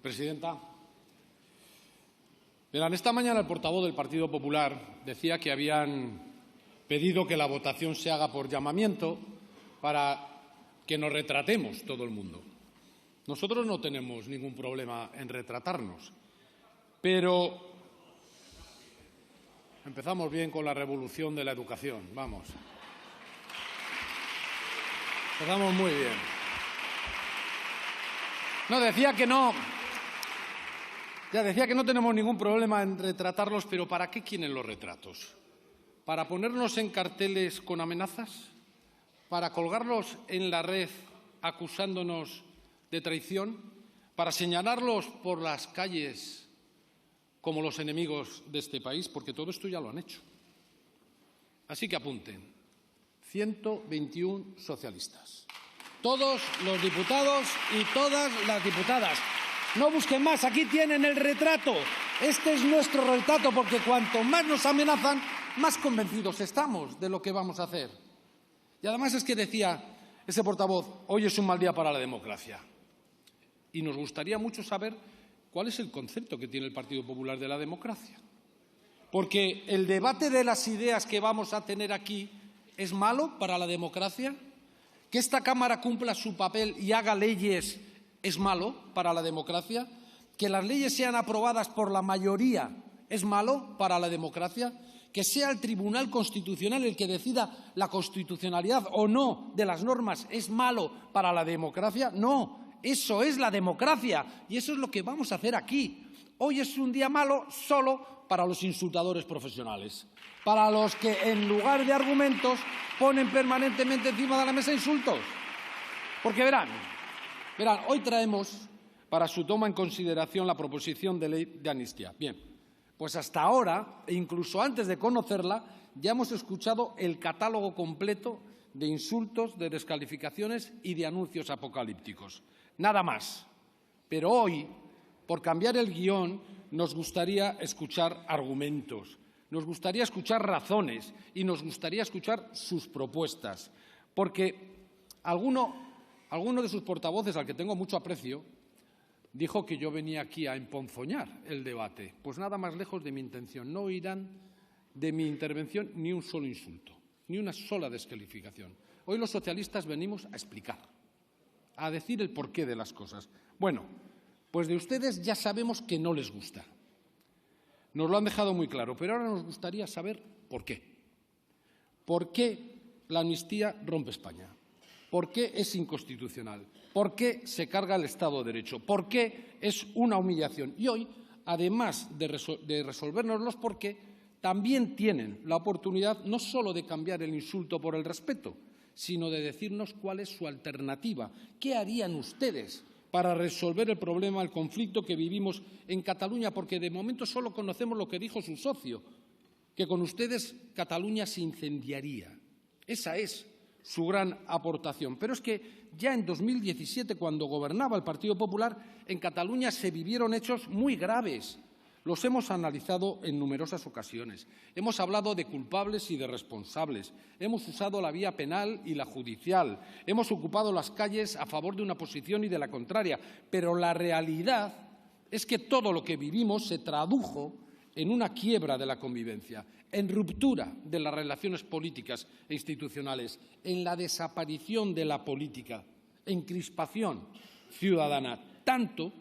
Presidenta. Verán, esta mañana el portavoz del Partido Popular decía que habían pedido que la votación se haga por llamamiento para que nos retratemos todo el mundo. Nosotros no tenemos ningún problema en retratarnos, pero empezamos bien con la revolución de la educación. Vamos. Empezamos muy bien. No, decía que no tenemos ningún problema en retratarlos, pero ¿para qué quieren los retratos? ¿Para ponernos en carteles con amenazas? ¿Para colgarlos en la red acusándonos de traición? ¿Para señalarlos por las calles como los enemigos de este país? Porque todo esto ya lo han hecho. Así que apunten. 121 socialistas. Todos los diputados y todas las diputadas. No busquen más, aquí tienen el retrato. Este es nuestro retrato, porque cuanto más nos amenazan, más convencidos estamos de lo que vamos a hacer. Y además es que decía ese portavoz, hoy es un mal día para la democracia. Y nos gustaría mucho saber cuál es el concepto que tiene el Partido Popular de la democracia. Porque el debate de las ideas que vamos a tener aquí es malo para la democracia. Que esta Cámara cumpla su papel y haga leyes es malo para la democracia. Que las leyes sean aprobadas por la mayoría es malo para la democracia. Que sea el Tribunal Constitucional el que decida la constitucionalidad o no de las normas es malo para la democracia. No, eso es la democracia y eso es lo que vamos a hacer aquí. Hoy es un día malo solo para los insultadores profesionales, para los que en lugar de argumentos ponen permanentemente encima de la mesa insultos. Porque verán, hoy traemos para su toma en consideración la proposición de ley de amnistía. Bien, pues hasta ahora, e incluso antes de conocerla, ya hemos escuchado el catálogo completo de insultos, de descalificaciones y de anuncios apocalípticos. Nada más. Pero hoy, por cambiar el guión, nos gustaría escuchar argumentos, nos gustaría escuchar razones y nos gustaría escuchar sus propuestas. Porque alguno de sus portavoces, al que tengo mucho aprecio, dijo que yo venía aquí a emponzoñar el debate. Pues nada más lejos de mi intención. No oirán de mi intervención ni un solo insulto, ni una sola descalificación. Hoy los socialistas venimos a explicar, a decir el porqué de las cosas. Bueno, pues de ustedes ya sabemos que no les gusta. Nos lo han dejado muy claro, pero ahora nos gustaría saber por qué. ¿Por qué la amnistía rompe España? ¿Por qué es inconstitucional? ¿Por qué se carga el Estado de Derecho? ¿Por qué es una humillación? Y hoy, además de resolvernos los por qué, también tienen la oportunidad no solo de cambiar el insulto por el respeto, sino de decirnos cuál es su alternativa. ¿Qué harían ustedes para resolver el problema, el conflicto que vivimos en Cataluña? Porque de momento solo conocemos lo que dijo su socio, que con ustedes Cataluña se incendiaría. Esa es su gran aportación. Pero es que ya en 2017, cuando gobernaba el Partido Popular, en Cataluña se vivieron hechos muy graves. Los hemos analizado en numerosas ocasiones. Hemos hablado de culpables y de responsables. Hemos usado la vía penal y la judicial. Hemos ocupado las calles a favor de una posición y de la contraria. Pero la realidad es que todo lo que vivimos se tradujo en una quiebra de la convivencia, en ruptura de las relaciones políticas e institucionales, en la desaparición de la política, en crispación ciudadana, tanto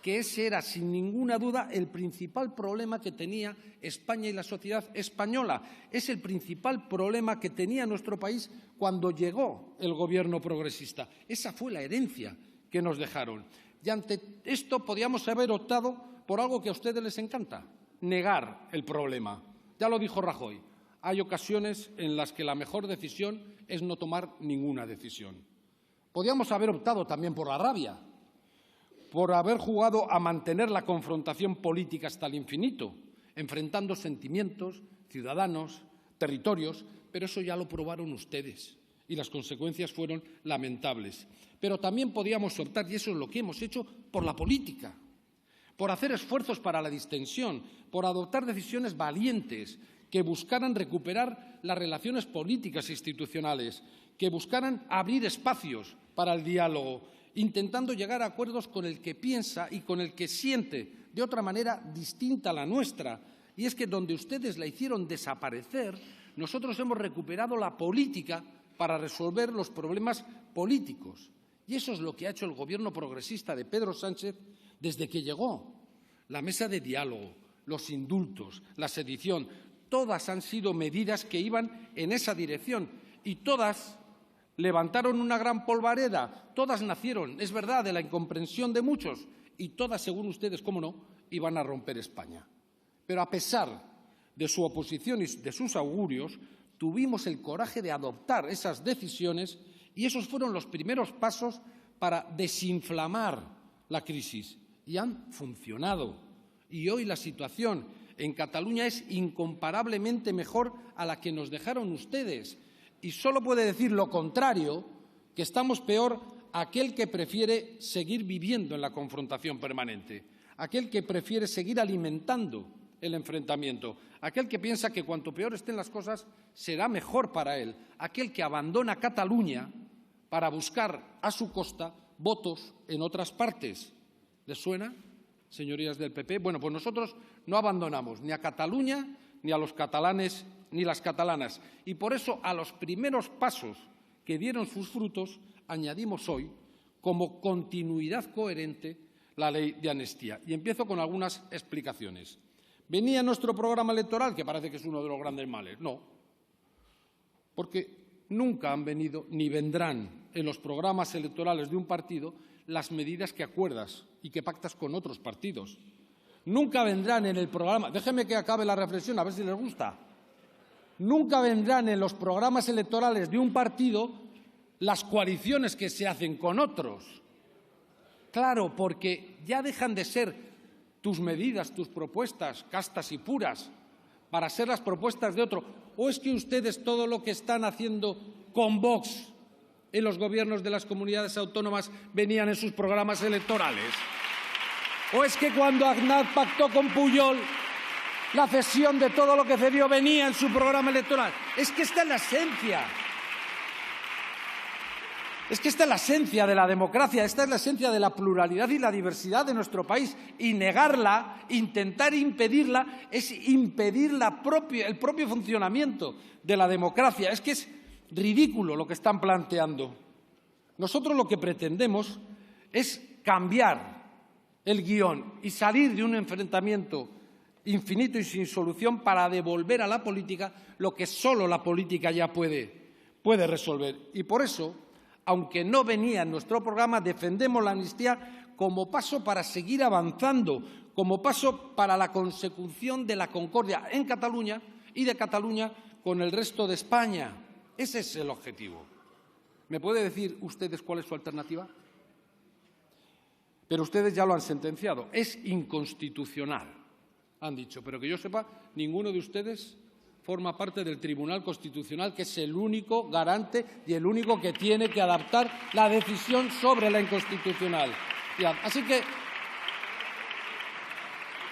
que ese era, sin ninguna duda, el principal problema que tenía España y la sociedad española. Es el principal problema que tenía nuestro país cuando llegó el gobierno progresista. Esa fue la herencia que nos dejaron. Y ante esto podíamos haber optado por algo que a ustedes les encanta: negar el problema. Ya lo dijo Rajoy, hay ocasiones en las que la mejor decisión es no tomar ninguna decisión. Podíamos haber optado también por la rabia, por haber jugado a mantener la confrontación política hasta el infinito, enfrentando sentimientos, ciudadanos, territorios, pero eso ya lo probaron ustedes y las consecuencias fueron lamentables. Pero también podíamos optar, y eso es lo que hemos hecho, por la política, por hacer esfuerzos para la distensión, por adoptar decisiones valientes que buscaran recuperar las relaciones políticas e institucionales, que buscaran abrir espacios para el diálogo intentando llegar a acuerdos con el que piensa y con el que siente de otra manera distinta a la nuestra. Y es que donde ustedes la hicieron desaparecer, nosotros hemos recuperado la política para resolver los problemas políticos. Y eso es lo que ha hecho el Gobierno progresista de Pedro Sánchez desde que llegó. La mesa de diálogo, los indultos, la sedición, todas han sido medidas que iban en esa dirección y todas levantaron una gran polvareda, todas nacieron, es verdad, de la incomprensión de muchos y todas, según ustedes, cómo no, iban a romper España. Pero a pesar de su oposición y de sus augurios, tuvimos el coraje de adoptar esas decisiones y esos fueron los primeros pasos para desinflamar la crisis y han funcionado. Y hoy la situación en Cataluña es incomparablemente mejor a la que nos dejaron ustedes. Y solo puede decir lo contrario, que estamos peor aquel que prefiere seguir viviendo en la confrontación permanente, aquel que prefiere seguir alimentando el enfrentamiento, aquel que piensa que cuanto peor estén las cosas será mejor para él, aquel que abandona Cataluña para buscar a su costa votos en otras partes. ¿Les suena, señorías del PP? Bueno, pues nosotros no abandonamos ni a Cataluña, ni a los catalanes, ni las catalanas. Y por eso a los primeros pasos que dieron sus frutos añadimos hoy, como continuidad coherente, la ley de amnistía. Y empiezo con algunas explicaciones. ¿Venía en nuestro programa electoral, que parece que es uno de los grandes males? No, porque nunca han venido ni vendrán en los programas electorales de un partido las medidas que acuerdas y que pactas con otros partidos. Nunca vendrán en el programa, déjenme que acabe la reflexión, a ver si les gusta. Nunca vendrán en los programas electorales de un partido las coaliciones que se hacen con otros. Claro, porque ya dejan de ser tus medidas, tus propuestas castas y puras para ser las propuestas de otro. ¿O es que ustedes todo lo que están haciendo con Vox en los gobiernos de las comunidades autónomas venían en sus programas electorales? ¿O es que cuando Aznar pactó con Pujol la cesión de todo lo que cedió venía en su programa electoral? Es que esta es la esencia. Es que esta es la esencia de la democracia, esta es la esencia de la pluralidad y la diversidad de nuestro país. Y negarla, intentar impedirla, es impedir el propio funcionamiento de la democracia. Es que es ridículo lo que están planteando. Nosotros lo que pretendemos es cambiar el guión y salir de un enfrentamiento infinito y sin solución para devolver a la política lo que solo la política ya puede resolver. Y por eso, aunque no venía en nuestro programa, defendemos la amnistía como paso para seguir avanzando, como paso para la consecución de la concordia en Cataluña y de Cataluña con el resto de España. Ese es el objetivo. ¿Me puede decir ustedes cuál es su alternativa? Pero ustedes ya lo han sentenciado. Es inconstitucional, han dicho. Pero que yo sepa, ninguno de ustedes forma parte del Tribunal Constitucional, que es el único garante y el único que tiene que adaptar la decisión sobre la inconstitucionalidad.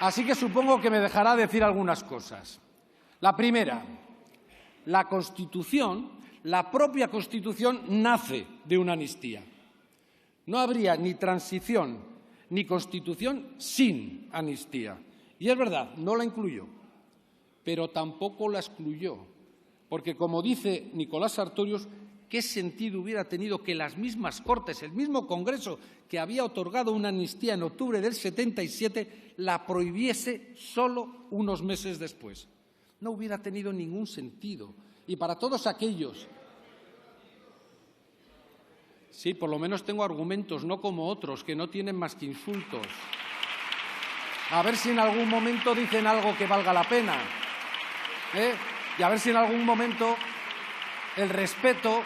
Así que supongo que me dejará decir algunas cosas. La primera, la Constitución, la propia Constitución, nace de una amnistía. No habría ni transición ni Constitución sin amnistía. Y es verdad, no la incluyó, pero tampoco la excluyó, porque, como dice Nicolás Sartorius, ¿qué sentido hubiera tenido que las mismas Cortes, el mismo Congreso que había otorgado una amnistía en octubre del 77, la prohibiese solo unos meses después? No hubiera tenido ningún sentido. Y para todos aquellos... Sí, por lo menos tengo argumentos, no como otros, que no tienen más que insultos. A ver si en algún momento dicen algo que valga la pena. Y a ver si en algún momento el respeto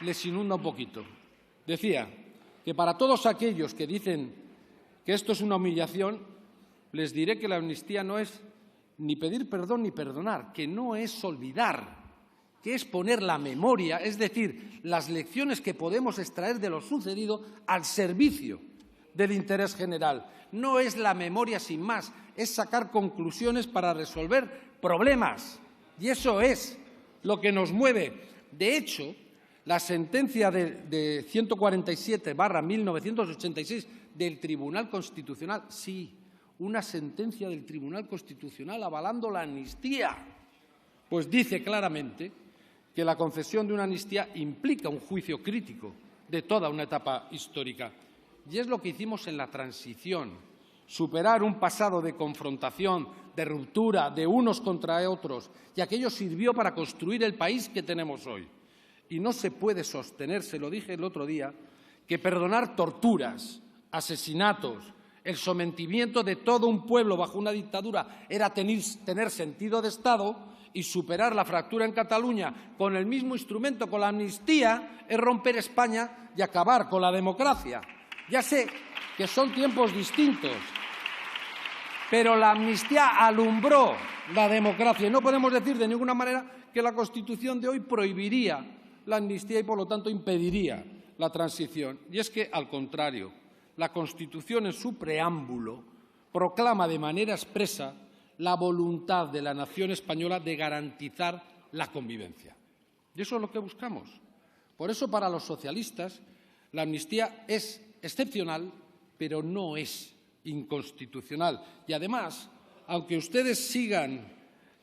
les inunda un poquito. Decía que para todos aquellos que dicen que esto es una humillación, les diré que la amnistía no es ni pedir perdón ni perdonar, que no es olvidar, que es poner la memoria, es decir, las lecciones que podemos extraer de lo sucedido al servicio del interés general. No es la memoria sin más, es sacar conclusiones para resolver problemas. Y eso es lo que nos mueve. De hecho, La sentencia de 147/1986 del Tribunal Constitucional, sí, una sentencia del Tribunal Constitucional avalando la amnistía, pues dice claramente que la concesión de una amnistía implica un juicio crítico de toda una etapa histórica. Y es lo que hicimos en la transición, superar un pasado de confrontación, de ruptura, de unos contra otros, y aquello sirvió para construir el país que tenemos hoy. Y no se puede sostener, se lo dije el otro día, que perdonar torturas, asesinatos, el sometimiento de todo un pueblo bajo una dictadura era tener sentido de Estado, y superar la fractura en Cataluña con el mismo instrumento, con la amnistía, es romper España y acabar con la democracia. Ya sé que son tiempos distintos, pero la amnistía alumbró la democracia. Y no podemos decir de ninguna manera que la Constitución de hoy prohibiría la amnistía y, por lo tanto, impediría la transición. Y es que, al contrario, la Constitución en su preámbulo proclama de manera expresa la voluntad de la nación española de garantizar la convivencia. Y eso es lo que buscamos. Por eso, para los socialistas, la amnistía es excepcional, pero no es inconstitucional. Y, además, aunque ustedes sigan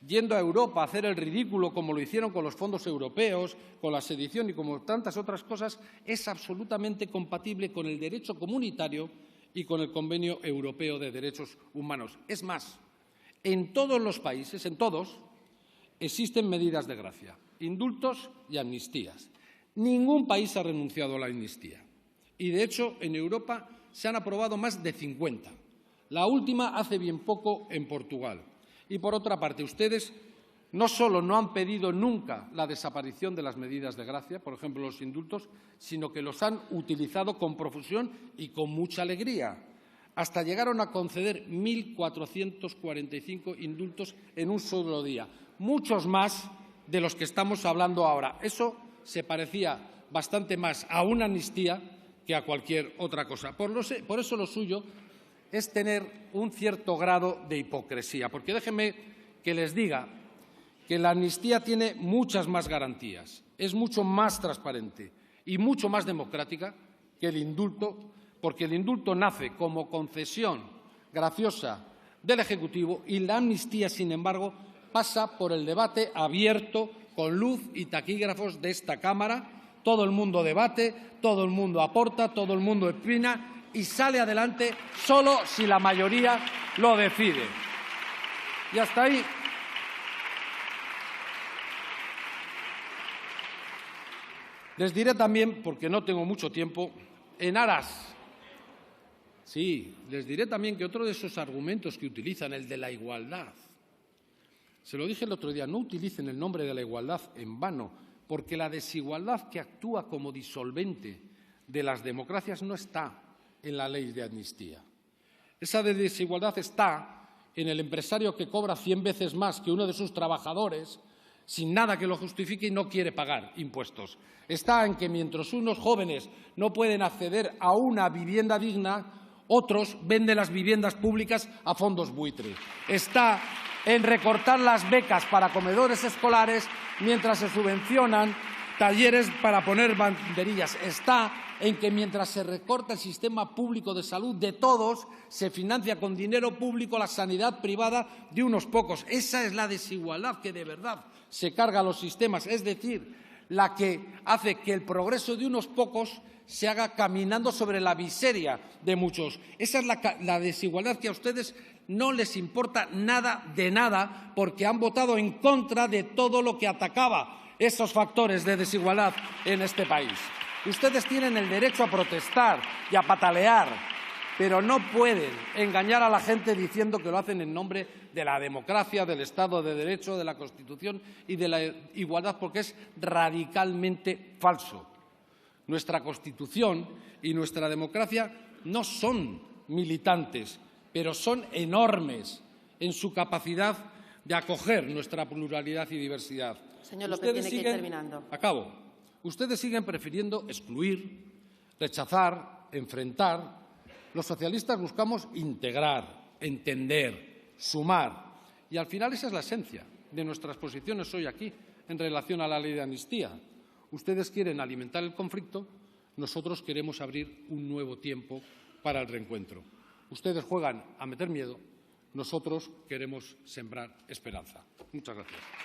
yendo a Europa a hacer el ridículo, como lo hicieron con los fondos europeos, con la sedición y como tantas otras cosas, es absolutamente compatible con el derecho comunitario y con el Convenio Europeo de Derechos Humanos. Es más, en todos los países, en todos, existen medidas de gracia, indultos y amnistías. Ningún país ha renunciado a la amnistía. Y, de hecho, en Europa se han aprobado más de 50. La última hace bien poco en Portugal. Y, por otra parte, ustedes no solo no han pedido nunca la desaparición de las medidas de gracia, por ejemplo, los indultos, sino que los han utilizado con profusión y con mucha alegría. Hasta llegaron a conceder 1.445 indultos en un solo día, muchos más de los que estamos hablando ahora. Eso se parecía bastante más a una amnistía que a cualquier otra cosa. Por eso lo suyo es tener un cierto grado de hipocresía, porque déjenme que les diga que la amnistía tiene muchas más garantías, es mucho más transparente y mucho más democrática que el indulto, porque el indulto nace como concesión graciosa del Ejecutivo y la amnistía, sin embargo, pasa por el debate abierto, con luz y taquígrafos de esta Cámara. Todo el mundo debate, todo el mundo aporta, todo el mundo opina y sale adelante solo si la mayoría lo decide. Y hasta ahí. Les diré también, porque no tengo mucho tiempo, en aras. Sí, les diré también que otro de esos argumentos que utilizan, el de la igualdad, se lo dije el otro día, no utilicen el nombre de la igualdad en vano, porque la desigualdad que actúa como disolvente de las democracias no está en la ley de amnistía. Esa desigualdad está en el empresario que cobra 100 veces más que uno de sus trabajadores sin nada que lo justifique y no quiere pagar impuestos. Está en que mientras unos jóvenes no pueden acceder a una vivienda digna, otros venden las viviendas públicas a fondos buitre. Está en recortar las becas para comedores escolares mientras se subvencionan talleres para poner banderillas. Está en que mientras se recorta el sistema público de salud de todos, se financia con dinero público la sanidad privada de unos pocos. Esa es la desigualdad que de verdad se carga a los sistemas, es decir, la que hace que el progreso de unos pocos se haga caminando sobre la miseria de muchos. Esa es la desigualdad que a ustedes no les importa nada de nada, porque han votado en contra de todo lo que atacaba esos factores de desigualdad en este país. Ustedes tienen el derecho a protestar y a patalear, pero no pueden engañar a la gente diciendo que lo hacen en nombre de la democracia, del Estado de Derecho, de la Constitución y de la igualdad, porque es radicalmente falso. Nuestra Constitución y nuestra democracia no son militantes, pero son enormes en su capacidad de acoger nuestra pluralidad y diversidad. Señor López, tiene que ir terminando. Acabo. Ustedes siguen prefiriendo excluir, rechazar, enfrentar. Los socialistas buscamos integrar, entender, sumar. Y al final esa es la esencia de nuestras posiciones hoy aquí en relación a la ley de amnistía. Ustedes quieren alimentar el conflicto, nosotros queremos abrir un nuevo tiempo para el reencuentro. Ustedes juegan a meter miedo, nosotros queremos sembrar esperanza. Muchas gracias.